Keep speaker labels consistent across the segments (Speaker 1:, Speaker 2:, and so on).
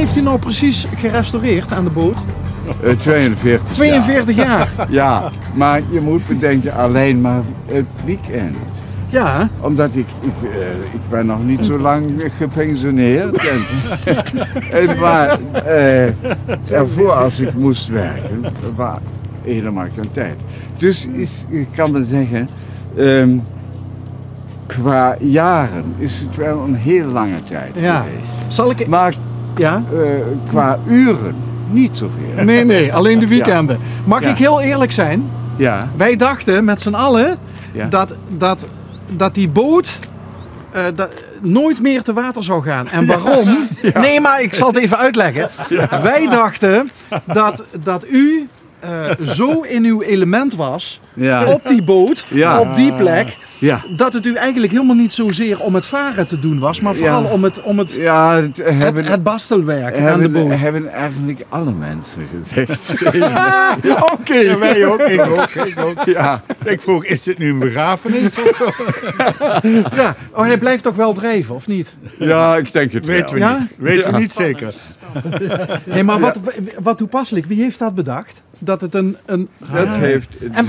Speaker 1: heeft u nou precies gerestaureerd aan de boot?
Speaker 2: 42.
Speaker 1: 42 jaar.
Speaker 2: Ja, maar je moet bedenken alleen maar het weekend.
Speaker 1: Ja.
Speaker 2: Omdat ik ben nog niet zo lang gepensioneerd. Maar daarvoor als ik moest werken, was helemaal geen tijd. Dus ik kan maar zeggen, qua jaren is het wel een heel lange tijd geweest.
Speaker 1: Zal ik...
Speaker 2: Maar qua uren niet zoveel.
Speaker 1: Nee, alleen de weekenden. Mag ik heel eerlijk zijn?
Speaker 2: Ja.
Speaker 1: Wij dachten met z'n allen dat die boot nooit meer te water zou gaan. En waarom? Nee, maar ik zal het even uitleggen. Wij dachten dat u zo in uw element was op die boot, op die plek, dat het u eigenlijk helemaal niet zozeer om het varen te doen was, maar vooral om het bastelwerk aan de boot.
Speaker 2: Hebben eigenlijk alle mensen gezegd.
Speaker 3: Oké. Ja, wij ook, ik ook. Ja. Ik vroeg, is dit nu een begrafenis?
Speaker 1: Ja, hij blijft toch wel drijven, of niet?
Speaker 2: Ja, ik denk het
Speaker 3: wel. Niet. Weten we niet zeker.
Speaker 1: Nee, maar wat toepasselijk, wie heeft dat bedacht? Dat het een...
Speaker 2: Dat heeft...
Speaker 1: En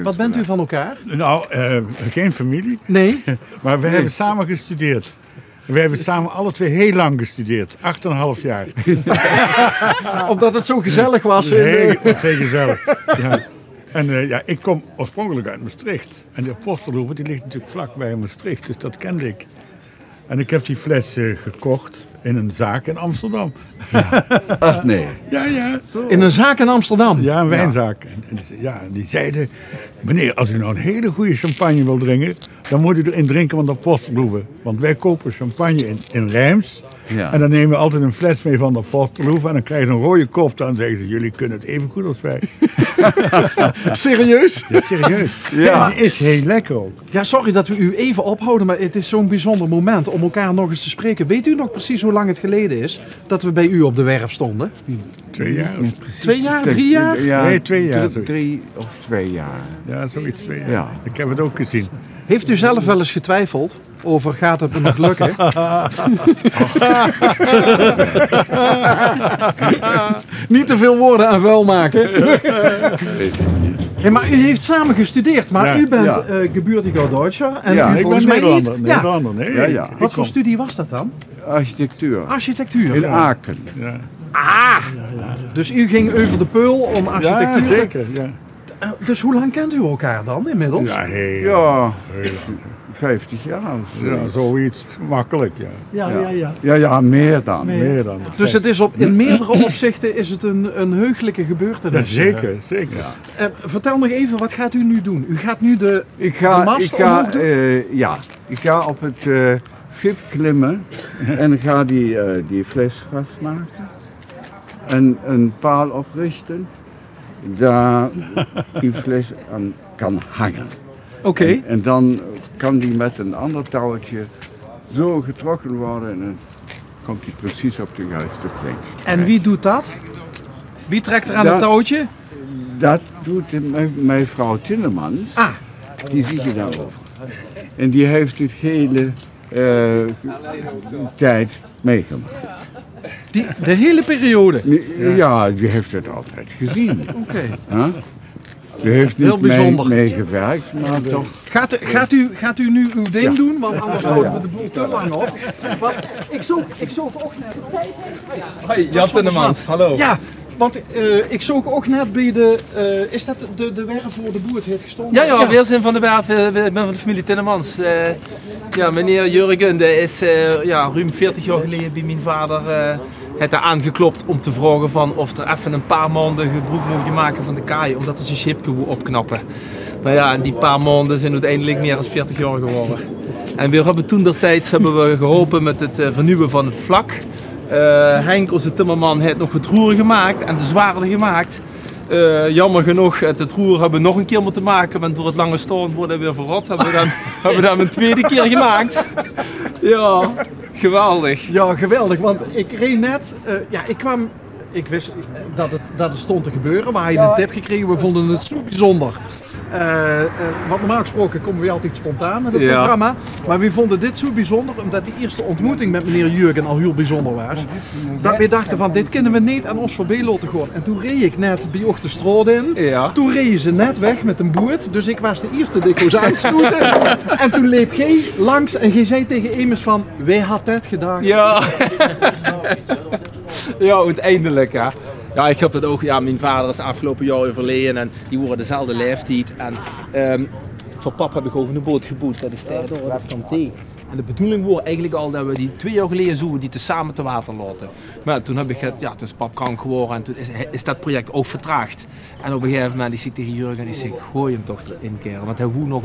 Speaker 1: wat bent u van elkaar?
Speaker 3: Nou, geen familie.
Speaker 1: Nee.
Speaker 3: Maar we hebben samen gestudeerd. We hebben samen alle twee heel lang gestudeerd. 8,5 jaar.
Speaker 1: Omdat het zo gezellig was.
Speaker 3: Heel gezellig. Ja. En ik kom oorspronkelijk uit Maastricht. En de Apostelhoeve die ligt natuurlijk vlakbij Maastricht. Dus dat kende ik. En ik heb die fles gekocht in een zaak in Amsterdam.
Speaker 2: Ja. Ach nee.
Speaker 3: Ja.
Speaker 1: Zo. In een zaak in Amsterdam?
Speaker 3: Ja, een wijnzaak. En die zeiden, meneer, als u nou een hele goede champagne wil drinken, dan moet u erin drinken van de Apostelhoeve. Want wij kopen champagne in Reims. Ja. En dan nemen we altijd een fles mee van de Apostelhoeve. En dan krijg je een rode kop. Dan zeggen ze, jullie kunnen het even goed als wij.
Speaker 1: Serieus?
Speaker 3: Ja, serieus. Ja. Die is heel lekker ook.
Speaker 1: Ja, sorry dat we u even ophouden, maar het is zo'n bijzonder moment om elkaar nog eens te spreken. Weet u nog precies hoe lang het geleden is dat we bij u op de werf stonden?
Speaker 3: 2 jaar.
Speaker 1: 2 jaar? 3 jaar?
Speaker 2: Ja,
Speaker 3: nee, 2 jaar.
Speaker 2: 3 of 2 jaar.
Speaker 3: Ja, zoiets 2 jaar.
Speaker 2: Ja.
Speaker 3: Ik heb het ook gezien.
Speaker 1: Heeft u zelf wel eens getwijfeld over gaat het me nog lukken? Niet te veel woorden aan vuil maken. Hey, maar u heeft samen gestudeerd, maar u bent gebürtiger Duitser. En u volgens mij
Speaker 3: Nederlander. Nederlander, nee.
Speaker 2: Ja.
Speaker 1: Wat voor studie was dat dan?
Speaker 2: Architectuur.
Speaker 1: Architectuur.
Speaker 2: In Aken.
Speaker 3: Ja.
Speaker 1: Dus u ging over de peul om architectuur.
Speaker 3: Ja, zeker. Ja.
Speaker 1: Dus hoe lang kent u elkaar dan inmiddels?
Speaker 3: Ja, heel lang.
Speaker 2: 50 jaar.
Speaker 3: Ja, zoiets makkelijk,
Speaker 2: Ja, meer dan.
Speaker 3: Meer dan.
Speaker 1: Dus het is in meerdere opzichten is het een heugelijke gebeurtenis.
Speaker 3: Ja, zeker, zeker.
Speaker 1: Vertel nog even, wat gaat u nu doen? U gaat nu de mast omhoog doen?
Speaker 2: Ik ga op het schip klimmen en ga die fles vastmaken en een paal oprichten daar die fles aan kan hangen.
Speaker 1: Oké.
Speaker 2: En dan kan die met een ander touwtje zo getrokken worden en dan komt die precies op de juiste plek.
Speaker 1: En wie doet dat? Wie trekt er aan het touwtje?
Speaker 2: Dat doet mijn vrouw Tinnemans.
Speaker 1: Ah.
Speaker 2: Die zie je daarover. En die heeft het hele tijd meegemaakt.
Speaker 1: De hele periode?
Speaker 2: Ja, die heeft het altijd gezien.
Speaker 1: Oké.
Speaker 2: Huh? U heeft niet meegewerkt, maar toch...
Speaker 1: Gaat u nu uw ding doen? Want anders houden we de boel te lang op. Want ik zoek ook net...
Speaker 4: Hoi, Jan Tinnemans, hallo.
Speaker 1: Ja, want ik zoek ook net bij de... is dat de werf voor de boer heeft gestonden?
Speaker 4: Ja, we zijn van de werf, ik ben van de familie Tinnemans. Meneer Jurgen is ruim 40 jaar geleden bij mijn vader... Het er aangeklopt om te vragen van of er even een paar maanden gebruik mogen maken van de kaai, omdat ze zijn schip gewoon opknappen. Maar ja, en die paar maanden zijn uiteindelijk meer dan 40 jaar geworden. En we hebben toen geholpen met het vernieuwen van het vlak. Henk, onze timmerman, heeft nog het roer gemaakt en de zwaarder gemaakt. Jammer genoeg, het roer hebben we nog een keer moeten maken, want door het lange storm worden we weer verrot. Hebben we dat een tweede keer gemaakt. Ja, geweldig.
Speaker 1: Ja, geweldig, want ik reed net, ik wist dat het stond te gebeuren. We hadden een tip gekregen, we vonden het zo bijzonder. Want normaal gesproken komen we altijd spontaan met het programma. Maar we vonden dit zo bijzonder, omdat die eerste ontmoeting met meneer Jurgen al heel bijzonder was. Dat we dachten van, dit kunnen we niet aan ons voorbij laten gaan. En toen reed ik net bij Och de Straat in. Ja. Toen reden ze net weg met een boot. Dus ik was de eerste die ik was uitschoten. En toen liep jij langs en jij zei tegen Emus van, wij hadden het gedaan.
Speaker 4: Ja. Ja, uiteindelijk hè. Ja, ik heb dat ook. Ja, mijn vader is afgelopen jaar overleden en die worden dezelfde leeftijd. En voor papa heb ik ook een boot geboekt. Dat is tijd door van thee. En de bedoeling was eigenlijk al dat we die 2 jaar geleden zouden die tezamen te water laten. Maar toen heb ik het, ja, toen is pap krank geworden en toen is dat project ook vertraagd. En op een gegeven moment ik tegen Jurgen en ik zeg, gooi hem toch in keer. Want hij wil nog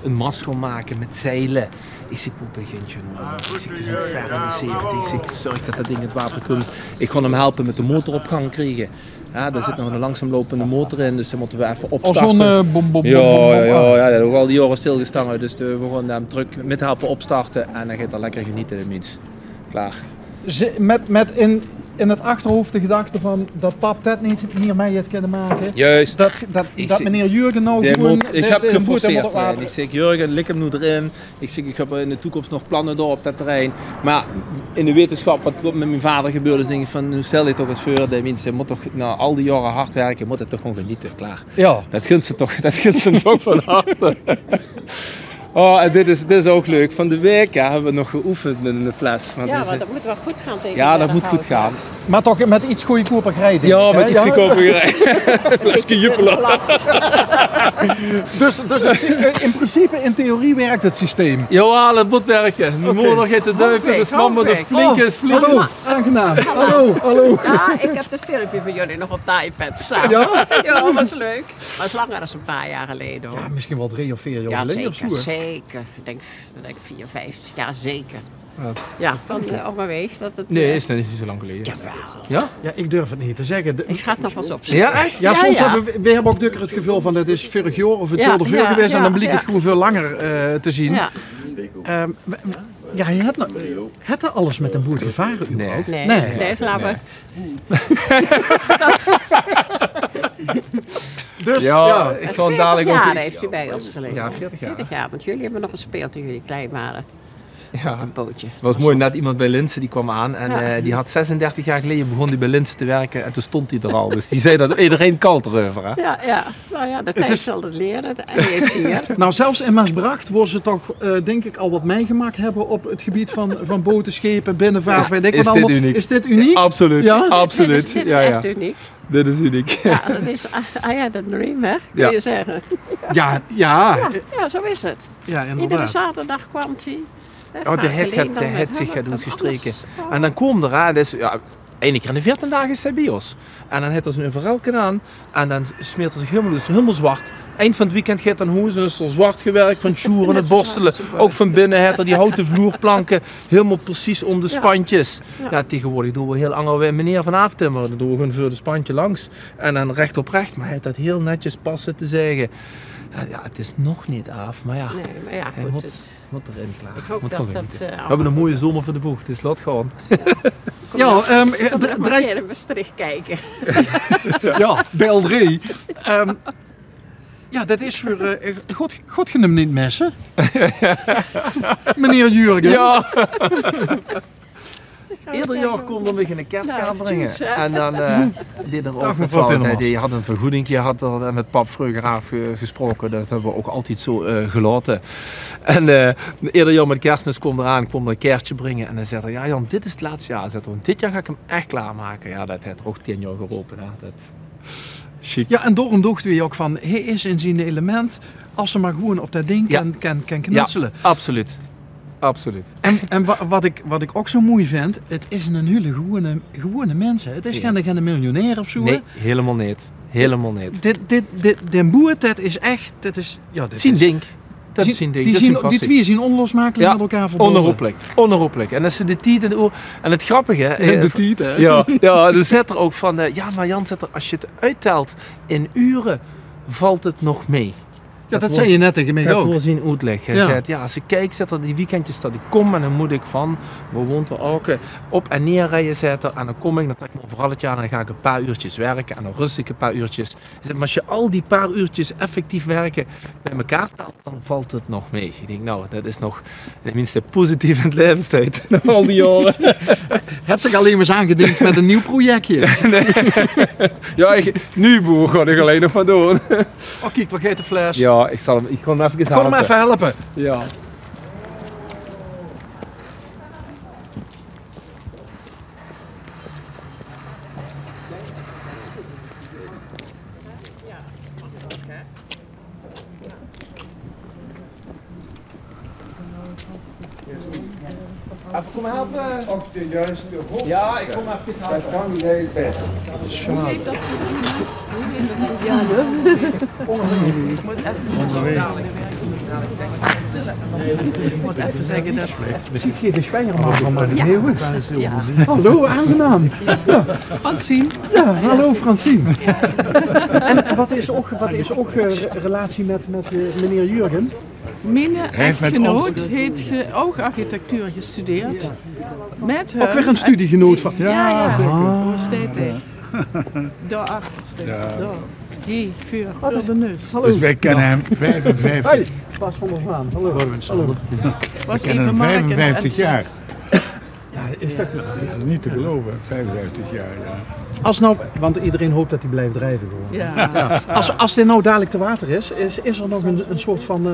Speaker 4: een mast gaan maken met zeilen. Ik zeg, hoe begint je nou? Ik zeg, het is een ver in de 70. Ik zeg, zorg dat dat ding in het water komt. Ik ga hem helpen met de motor op gang krijgen. Ja, daar zit nog een langzaam lopende motor in, dus dan moeten we even opstarten.
Speaker 1: Als zo'n bom.
Speaker 4: Ja, dat hebben we al die jaren stilgestaan. Dus we gaan hem terug met helpen opstarten en dan gaat hij lekker genieten in iets. Klaar.
Speaker 1: Met in het achterhoofd de gedachte van dat pap dat niet meer mee had kunnen maken.
Speaker 4: Juist.
Speaker 1: Dat meneer Jurgen nou gewoon...
Speaker 4: Ik heb geforceerd. Ik zeg, Jurgen, lik hem nu erin. Ik zeg, ik heb in de toekomst nog plannen door op dat terrein. Maar in de wetenschap, wat met mijn vader gebeurde, is denk ik van, nu stel je toch eens voor, de mensen moet toch na al die jaren hard werken, moet het toch gewoon genieten, klaar. Ja. Dat gunt ze toch van harte. Oh, en dit is ook leuk. Van de week hebben we nog geoefend met een fles.
Speaker 5: Maar dat moet wel goed gaan tegen.
Speaker 4: Ja, dat moet goed gaan.
Speaker 1: Maar toch met iets goedkoper rijden.
Speaker 4: Ja, met iets goedkoper rijden. Een flesje juppelen.
Speaker 1: Dus in principe, in theorie werkt het systeem.
Speaker 4: Ja, dat moet werken. Mijn moeder gaat de duiken, dus mama de flinke.
Speaker 1: Hallo, aangenaam. Hallo.
Speaker 5: Ja, ik heb het filmpje van jullie nog op de iPad staan. Ja? Ja, dat is leuk. Maar het is langer dan een paar jaar geleden hoor.
Speaker 1: Ja, misschien wel 3 of 4 jaar geleden of zo.
Speaker 5: Zeker. Ik denk 4, 5 jaar zeker. Ja, van oma Wees dat het...
Speaker 4: Nee, is niet zo lang geleden.
Speaker 5: Ja?
Speaker 1: Ja, ik durf het niet te zeggen.
Speaker 5: Ik ga het nog wel eens opzoeken.
Speaker 4: Ja, echt?
Speaker 1: Ja, soms hebben we hebben ook dukker het gevoel van dat is vorig jaar of het jaar ervoor geweest en dan bleek het gewoon veel langer te zien. Ja. Ja, je hebt er alles met een boot gevaren überhaupt?
Speaker 5: Nee, slapen.
Speaker 1: Dus
Speaker 4: ja, ik vond dadelijk ook...
Speaker 5: 40 jaar heeft u bij ons gelegen.
Speaker 4: Ja, 40 jaar.
Speaker 5: 40 jaar, want jullie hebben nog gespeeld toen jullie klein waren.
Speaker 4: Ja,
Speaker 5: een bootje.
Speaker 4: Het was mooi, net iemand bij Linse die kwam aan en die had 36 jaar geleden begon hij bij Linse te werken en toen stond hij er al. Dus die zei dat iedereen kalt erover. Hè?
Speaker 5: Ja. Nou ja, de tijd zal het leren. En hij is hier.
Speaker 1: Nou, zelfs in Maasbracht worden ze toch, denk ik, al wat meegemaakt hebben op het gebied van boten, schepen, binnenvaart.
Speaker 4: Is dit uniek?
Speaker 1: Is dit uniek?
Speaker 4: Absoluut,
Speaker 1: ja?
Speaker 4: Absoluut.
Speaker 5: Dit is echt uniek.
Speaker 4: Dit is uniek.
Speaker 5: Ja, dat is de dream, hè, kun je zeggen.
Speaker 1: Ja,
Speaker 5: zo is het.
Speaker 1: Ja, inderdaad.
Speaker 5: Iedere zaterdag kwam hij.
Speaker 4: De het zich gaat gestreken. En dan komt er, dus, één keer in de 14 dagen is hij bij ons. En dan heeft hij zijn overalken aan en dan smeert hij zich helemaal zwart. Eind van het weekend gaat dan hoe zo zwart gewerkt van sjoeren, het borstelen. Ook van binnen heeft hij die houten vloerplanken helemaal precies om de spantjes. Ja, tegenwoordig doen we heel anger meneer van aftimmeren. Dan doen we gewoon voor de spantje langs en dan recht op recht. Maar hij heeft dat heel netjes passen te zeggen. Ja, het is nog niet af, maar ja, hij moet erin klaar.
Speaker 5: Ik hoop dat
Speaker 4: we hebben een mooie zomer voor de boeg, dus laat gewoon.
Speaker 5: Draai in Maastricht kijken.
Speaker 1: Ja, Beldree. Ja, dat is voor God genoemd niet messen. Meneer Jurgen.
Speaker 4: Ja. Ieder jaar komt er weer een kerstkaart brengen. En dan deed er ook met die had een vergoeding, had er met pap vroeger afgesproken. Dat hebben we ook altijd zo gelaten. En ieder jaar met kerstmis komt er een kaartje brengen. En dan zegt hij, ja Jan, dit is het laatste jaar. Zegt hij, dit jaar ga ik hem echt klaarmaken. Ja, dat heeft er ook 10 jaar geroepen. Chic.
Speaker 1: Ja, en daarom dachten we ook van, hij is in zijn element als ze maar gewoon op dat ding kan knutselen.
Speaker 4: Ja, absoluut. Absoluut.
Speaker 1: En wat ik ook zo mooi vind, het is een hele gewone mensen. Het is geen miljonair of zo.
Speaker 4: Nee, helemaal niet. Helemaal niet.
Speaker 1: Den boer, dat is echt, dat is
Speaker 4: zijn ding. Dat is zijn ding.
Speaker 1: Die twee zien onlosmakelijk met elkaar verbonden.
Speaker 4: Onherroepelijk. En als ze de tiet en het grappige,
Speaker 1: de tiet, hè?
Speaker 4: Ja, er zit er ook van, maar Jan zet er, als je het uittelt in uren, valt het nog mee.
Speaker 1: Ja, dat zei je net tegen mij
Speaker 4: dat
Speaker 1: ook.
Speaker 4: wil zien uitleggen. Hij zei, ja, als ik kijk, zit er die weekendjes dat ik kom en dan moet ik van, we woont er ook, op en neer rijden zetten en dan kom ik, dan trek ik me vooral het jaar en dan ga ik een paar uurtjes werken en dan rust ik een paar uurtjes. Hij zei, maar als je al die paar uurtjes effectief werken bij elkaar telt, dan valt het nog mee. Ik denk, nou, dat is nog tenminste positief in het levenstijd na al die jaren.
Speaker 1: Het zich alleen maar eens aangediend met een nieuw projectje.
Speaker 4: Nee. Ja, nu boer ga ik alleen nog van doen.
Speaker 1: Oh, kijk, wat gaat de fles?
Speaker 4: Ja, ik ga hem even helpen.
Speaker 1: Kom hem even helpen.
Speaker 4: Ja. Even komen helpen.
Speaker 2: Op de juiste hoogte.
Speaker 4: Ja, ik kom even helpen.
Speaker 2: Dat kan heel best.
Speaker 6: Hoe heet dat? Ja, ik moet even zeggen dat...
Speaker 1: Misschien via de Zwijgerman van mij.
Speaker 6: Ja.
Speaker 1: Heel goed.
Speaker 6: Ja.
Speaker 1: Hallo, aangenaam. Ja,
Speaker 6: Francine.
Speaker 1: ja, hallo Francine. En wat is ook relatie met meneer Jurgen?
Speaker 6: Mijn
Speaker 3: heeft met
Speaker 6: echtgenoot
Speaker 3: ons-
Speaker 6: heeft oogarchitectuur gestudeerd. Met hem.
Speaker 1: Ook weer een studiegenoot van.
Speaker 6: Ja.
Speaker 1: Ah.
Speaker 6: Hoe staat hij? Daarachter staat hij. Daar. Hier, voor de neus.
Speaker 1: Hallo.
Speaker 3: Dus wij kennen hem 55.
Speaker 1: Hey, Bas van der Vaan. Hallo. Hallo.
Speaker 6: Was
Speaker 3: kennen
Speaker 6: even
Speaker 3: hem
Speaker 6: maken
Speaker 3: 55
Speaker 6: en-
Speaker 3: jaar.
Speaker 1: Ja, is dat...
Speaker 3: Dat is niet te geloven, 55 jaar. Ja.
Speaker 1: Als nou, want iedereen hoopt dat hij blijft drijven gewoon.
Speaker 6: Ja.
Speaker 1: Als dit nou dadelijk te water is er nog een soort van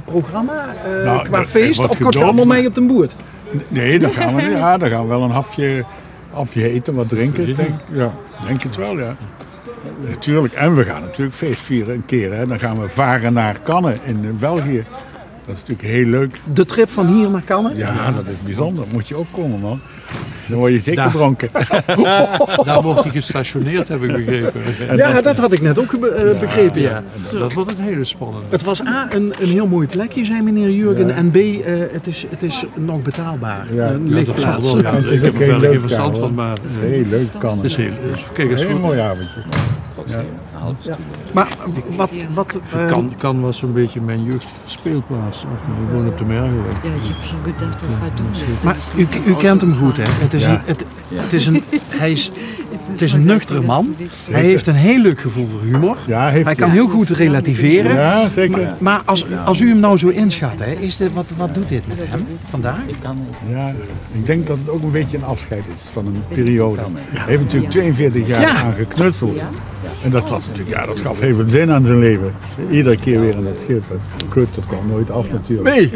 Speaker 1: programma
Speaker 3: Nou,
Speaker 1: qua
Speaker 3: er
Speaker 1: feest?
Speaker 3: wordt
Speaker 1: Of komt je
Speaker 3: gedoopt,
Speaker 1: allemaal
Speaker 3: maar-
Speaker 1: mee op de boert?
Speaker 3: Nee, dan gaan we, dan gaan we wel een hapje eten, wat drinken. Denk het wel, ja. Natuurlijk. En we gaan natuurlijk feest vieren een keer. Hè. Dan gaan we varen naar Cannes in België. Dat is natuurlijk heel leuk.
Speaker 1: De trip van hier naar Cannes?
Speaker 3: Ja, dat is bijzonder. Moet je ook komen, man. Dan word je zeker dronken.
Speaker 7: Daar wordt hij gestationeerd, heb ik begrepen.
Speaker 1: Ja, dat had ik net ook begrepen, ja.
Speaker 7: Dat wordt een hele spannende.
Speaker 1: Het was A, een heel mooi plekje, zei meneer Jurgen. En B, het is nog betaalbaar.
Speaker 3: Ja.
Speaker 1: Een
Speaker 7: Ja, dat
Speaker 1: ligplaats.
Speaker 7: zal wel, ja. Ik heb er verder geen verstand van, maar
Speaker 3: Het is heel leuk, Cannes.
Speaker 7: het is heel, kijk eens
Speaker 3: Een heel
Speaker 7: goed.
Speaker 3: mooi avondje.
Speaker 1: Maar wat
Speaker 7: Kan was zo'n beetje mijn jeugdspeelplaats. We wonen op de Mergelweg.
Speaker 8: Ja, ik heb zo gedacht, dat gaat doen.
Speaker 1: maar u kent hem goed, hè? Het is een nuchtere man. Hij heeft een heel leuk gevoel voor humor.
Speaker 3: Ja, heeft
Speaker 1: Hij kan heel goed relativeren.
Speaker 3: Ja, zeker.
Speaker 1: Maar als u hem nou zo inschat, hè, wat doet dit met hem vandaag?
Speaker 3: Ja, ik denk dat het ook een beetje een afscheid is van een periode. Hij heeft natuurlijk 42 jaar
Speaker 1: Ja.
Speaker 3: aan geknutseld. En dat was natuurlijk, ja, dat gaf heel veel zin aan zijn leven. Iedere keer weer in dat schip. Kut, dat kwam nooit af natuurlijk.
Speaker 1: Nee.